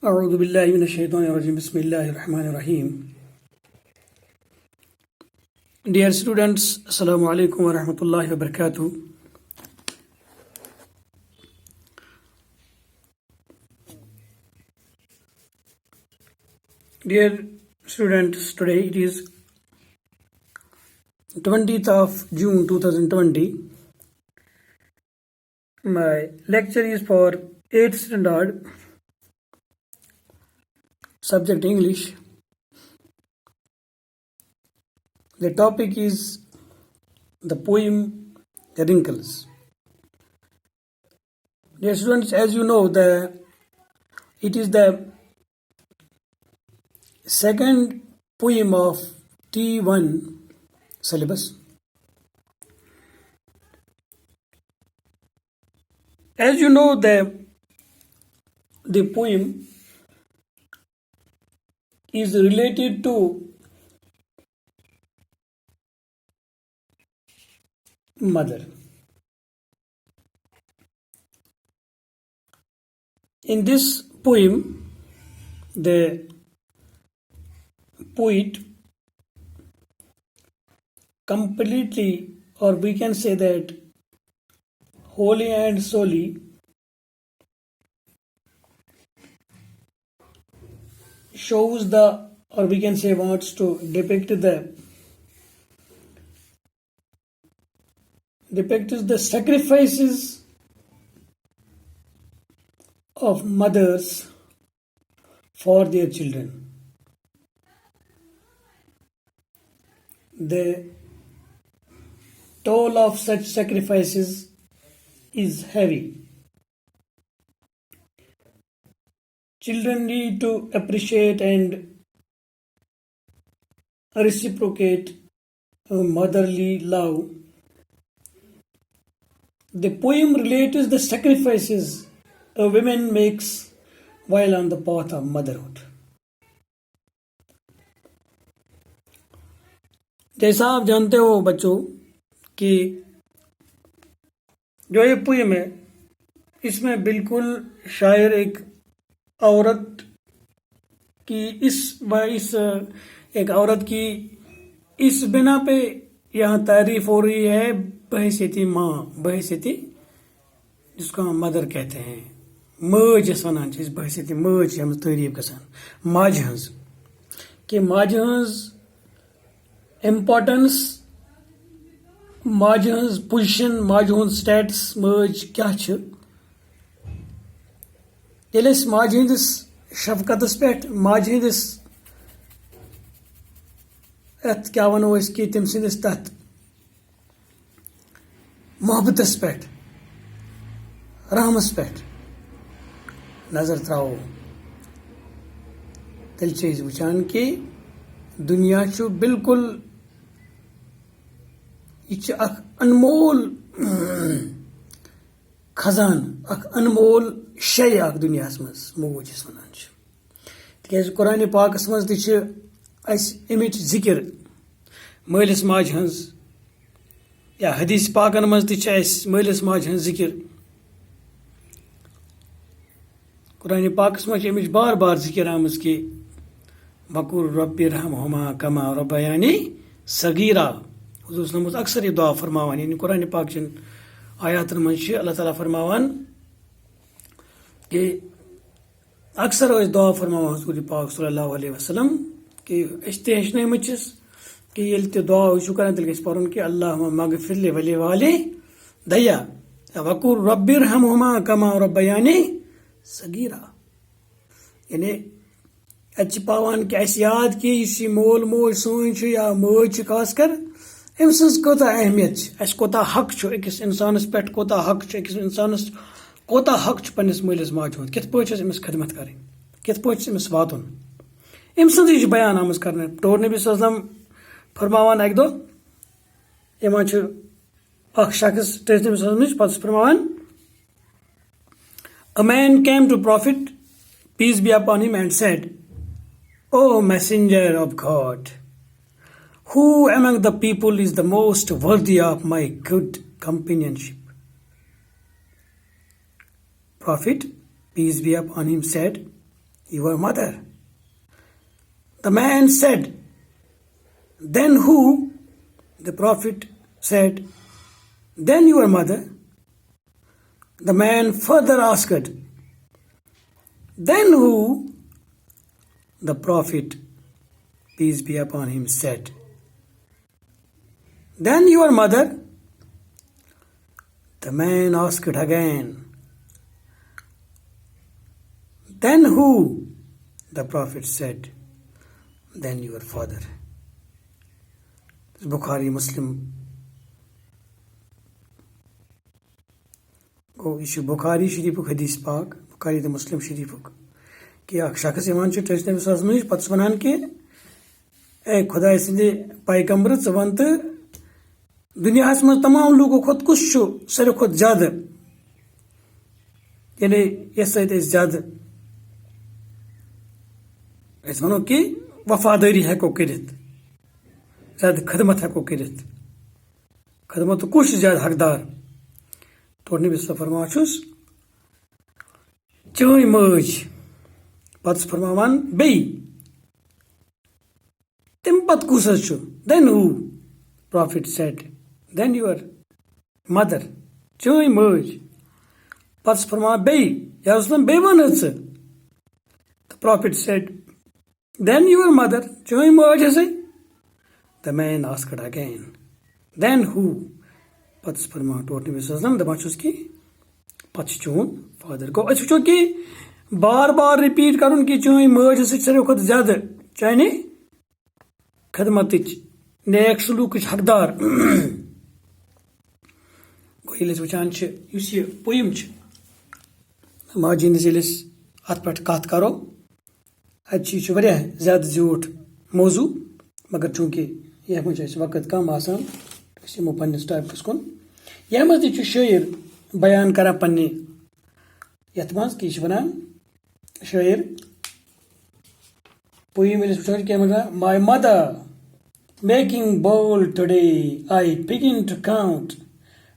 أعوذ بالله من الشيطان الرجيم بسم الله الرحمن الرحيم. Dear students, Assalamu alaikum wa rahmatullahi wa barakatuh. Dear students, today it is 20th of June 2020. My lecture is for 8th standard, subject English. The topic is the poem Wrinkles. Dear students, as you know, it is the second poem of T1 syllabus. As you know, the poem is related to mother. In this poem, the poet completely, or we can say that wholly and solely, shows or we can say wants to depict the sacrifices of mothers for their children. The toll of such sacrifices is heavy. Children need to appreciate and reciprocate motherly love. The poem relates the sacrifices a woman makes while on the path of motherhood. जैसा आप जानते हो बच्चों कि जो ये poem है इसमें बिल्कुल शायर एक औरत की एक औरत की इस बिना पे यहाँ तारीफ हो रही है बहैसियती माँ, बहैसियती जिसको हम मदर कहते हैं, मज यस वनान इस बहैसियती मज हम तारीफ गसान माज हंस कि माज हंस इम्पोर्टेंस, माज हंस पोजिशन, माज हंस स्टेटस मज क्या छ येले माज हंदिस शफकतस पे माज हंदिस अत क्या वनो कि तम सिंदिस तथ मोहब्बतस पे रहमस पे नजर त्रावो तेल चीज वुचान कि दुनिया छु बिल्कुल यह अनमोल खजान अनमोल शय दुनिया मज मोज वन तक कुरान पाकस मज अमिच जिक्र मलिस माज हंस या हदीस पाकन मज मलिस माज हंस जिक्र कुरान पाकस मज अमिच बार बार जिक्र आमज कि वकुर रब्बि रहमहुमा कमा रब्बयानी सगीरा हुजूर अक्सर ये दुआ फरमावान यानी कुरान पाक चन आयातन मज अल्लाह ताला फरमावान कि अक्सर दुआ फरमावान हुजूर पाक सल्लल्लाहु अलैहि वसल्लम कि अस हेचनमस कि ये दुआ कर तेल पर्न कि अल्लाहुम्मा मगफिर लि वलि वालिदैया वकुर रब्बि रहमहुमा कमा रब्बयानी सगीरा यानी अत पावान कि अस याद कि इस मोल मोज सोन या मज खास कर अम सज कोता अहमियत अस कोता हक अकिस इंसानस पे कोता हक अकिस इंसानस कोता हक पन्निस मलिस माज हुंद कित पच अमिस खिदमत करें कित पच अमिस वातुन अम सज बयान आमज कर टोर नबी सल्लम फरमावान अक दो यमान अख शख्स तथ नबी सल्लम पत फरमावान A man came to Prophet, peace be upon him, and said, O messenger of God, who among the people is the most worthy of my good companionship? Prophet, peace be upon him, said, your mother. The man said, then who? The Prophet said, then your mother. The man further asked, then who? The Prophet, peace be upon him, said, then your mother. The man asked again, then who? The Prophet said, then your father. Bukhari, Muslim. गो यह बुखारी शरीफुक हदीस पाक बुखारी तो मुस्लिम शरीफुक कि अख शख्स यहां touch नबी नश पे one कि ए खुदा सदे पैगम्बर च वन तो दुनिया मज तमाम लोगों खुद कुछ सारे खुद ज्यादा यानी यस ज्यादा वो कि वफादारी हेको कर ज्यादा खदमत हेको कर खदमत कुछ ज्यादा हकदार तो नबी फरमान चोन मज पे फरमान बे तम पे कुस देन हू Prophet said, then your mother, चोन मज पे फरमान बे या बे वन The Prophet said, then your mother, चोन मज हसे The man asked again, then who? Pats फरमान टोट नबी सल्लल्लाहु दपान कि पे चोन फादर गो अस वो कि बार बार रिपीट कर कि चोन मज सारे खुद ज्यादा चाहे खदमत नेक सलूक हकदार गो ये वचान यह पोयम माजी नज अत पे कत करो अतः ज्यादा झूठ मौजू मगर चूंकि यह मज वक्त कम आसान यमो पन्निस टॉपिकस कुन यह मज तु शायर बयान कर पन्ने यथ मज कि वनान शायर पोयम क्या my mother making bold today I begin to count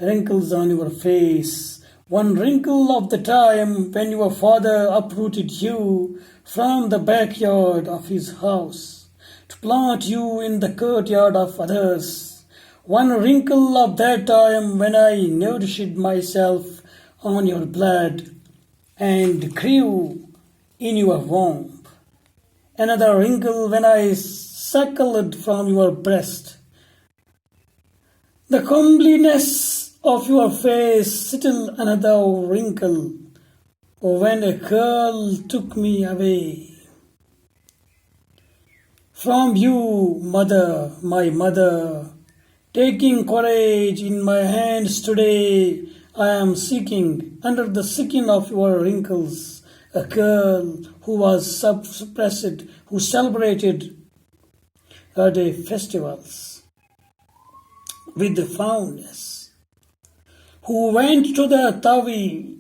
wrinkles on your face, one wrinkle of the time when your father uprooted you from the backyard of his house to plant you in the courtyard of others, one wrinkle of that time when I nourished myself on your blood and grew in your womb, another wrinkle when I suckled from your breast, the comeliness of your face still another wrinkle, when a girl took me away from you, mother, my mother. Taking courage in my hands today, I am seeking under the skin of your wrinkles a girl who was suppressed, who celebrated her day festivals with fondness, who went to the Tawi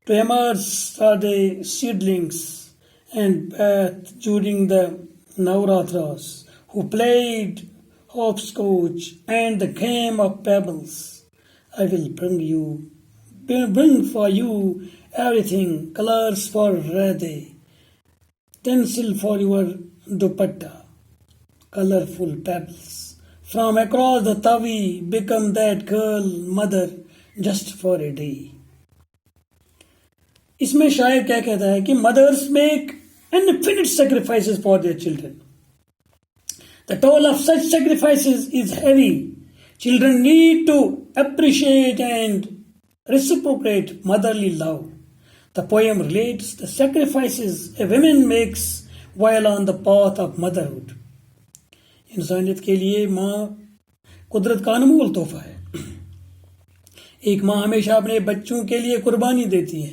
to immerse her day seedlings and bathed during the Navratras, who played hopscotch and the game of pebbles. I will bring for you everything, colors for Radhe, tinsel for your dupatta, colorful pebbles. From across the Tawi, become that girl, mother, just for a day. इसमें शायर क्या कहता है कि mothers make infinite sacrifices for their children. The toll of such sacrifices is heavy. Children need to appreciate and reciprocate motherly love. The poem relates the sacrifices a woman makes while on the path of motherhood. इंसानियत के लिए माँ कुदरत का अनमोल तोहफा है। एक माँ हमेशा अपने बच्चों के लिए कुर्बानी देती है।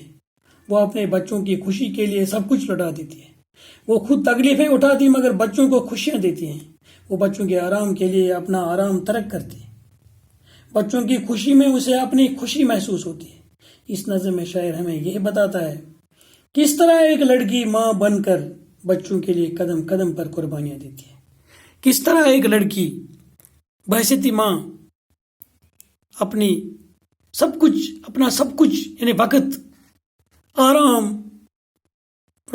वो अपने बच्चों की खुशी के लिए सब कुछ लौटा देती है। वो खुद तकलीफें उठाती मगर बच्चों को खुशियाँ देती हैं। वो बच्चों के आराम के लिए अपना आराम तर्क करती है। बच्चों की खुशी में उसे अपनी खुशी महसूस होती है। इस नज़म में शायर हमें यह बताता है किस तरह एक लड़की माँ बनकर बच्चों के लिए कदम कदम पर कुर्बानियाँ देती है। किस तरह एक लड़की बहसियती माँ अपना सब कुछ यानी वक्त आराम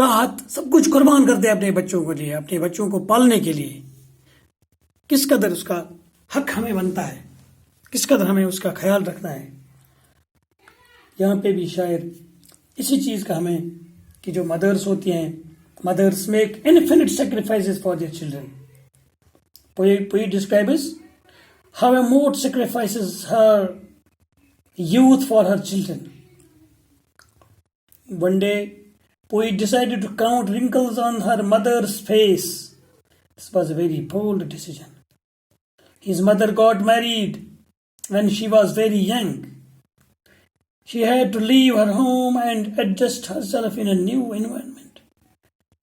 राहत सब कुछ कुर्बान कर दे अपने बच्चों के लिए, अपने बच्चों को पालने के लिए, किस कदर उसका हक हमें बनता है, किस कदर हमें उसका ख्याल रखना है। यहाँ पे भी शायद इसी चीज़ का हमें कि जो मदर्स होती हैं, mothers make infinite sacrifices for their children. Poet describes how a mother sacrifices her youth for her children. One day, poet decided to count wrinkles on her mother's face. This was a very bold decision. His mother got married when she was very young. She had to leave her home and adjust herself in a new environment.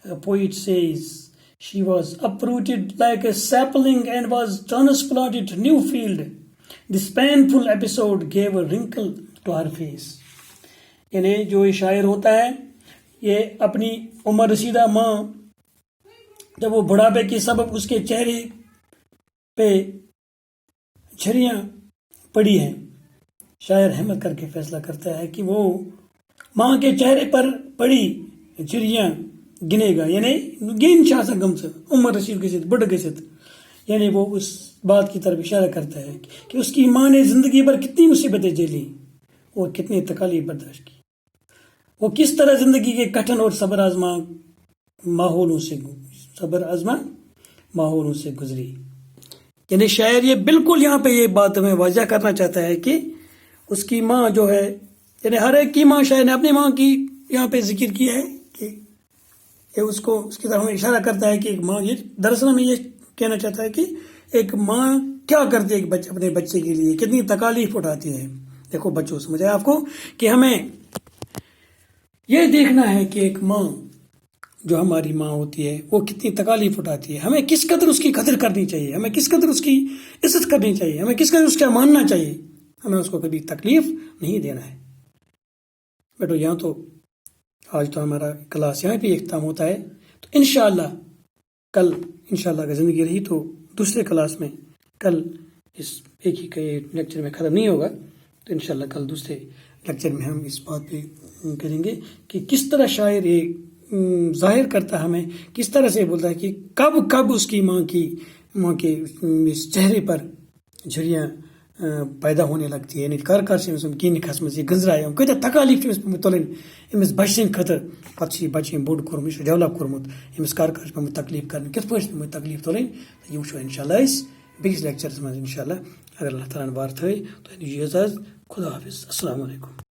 A poet says she was uprooted like a sapling and was transplanted to new field. This painful episode gave a wrinkle to her face. यानी जो ये शायर होता है, ये अपनी उम्र रसीदा माँ जब वो बुढ़ापे की सबब उसके चेहरे पे झुर्रियाँ पड़ी हैं, शायर हिम्मत करके फैसला करता है कि वो माँ के चेहरे पर पड़ी झुर्रियाँ गिनेगा, यानी गिन शाह गम से उम्र रसीद के साथ बुढ़ के साथ, यानी वो उस बात की तरफ इशारा करता है कि उसकी माँ ने जिंदगी भर कितनी मुसीबतें झेली और कितनी तकलीफ बर्दाश्त की, वो किस तरह जिंदगी के कठिन और सब्र आजमा माहौलों से गुजरी। यानी शायर ये बिल्कुल यहाँ पे ये बात हमें वाज़ह करना चाहता है कि उसकी माँ जो है, यानी हर एक की माँ, शायर ने अपनी माँ की यहाँ पे जिक्र किया है कि ये उसको उसकी तरफ हमें इशारा करता है कि एक माँ, ये दरअसल हमें ये कहना चाहता है कि एक माँ क्या करती है अपने बच्चे के लिए, कितनी तकालीफ उठाती है। देखो बच्चों, समझ आया आपको कि हमें ये देखना है कि एक माँ जो हमारी माँ होती है वो कितनी तकालीफ उठाती है, हमें किस कदर उसकी कदर करनी चाहिए, हमें किस कदर उसकी इज्जत करनी चाहिए, हमें किस कदर उसका मानना चाहिए, हमें उसको कभी तकलीफ नहीं देना है। बेटो यहाँ तो आज तो हमारा क्लास यहाँ पे इख्तिताम होता है, तो इंशाअल्लाह कल इंशाअल्लाह अगर ज़िंदगी रही तो दूसरे क्लास में, कल इस एक ही के लेक्चर में ख़त्म नहीं होगा, तो इंशाअल्लाह कल दूसरे लेक्चर में हम इस बात पे करेंगे कि किस तरह शायर ये जाहिर करता है, हमें किस तरह से बोलता है कि कब कब उसकी माँ के इस चेहरे पर झुर्रियाँ पैदा होने लगती है, यानी कार से गिन खसम से गुजराया कत तकालीफ तुलन अमिस बच्चन खतर पे बच्चे बोड कोर्मुत डेवलप कोर्मुत अमिस कार पे तकलीफ कर कित पे तकलीफ तुलन, तो ये वो इंशाल्लाह इस बेस लेक्चर में इंशाल्लाह अगर अल्लाह ताला ने बार थे तो इजाज़त, खुदा हाफिज़, अस्सलामु अलैकुम।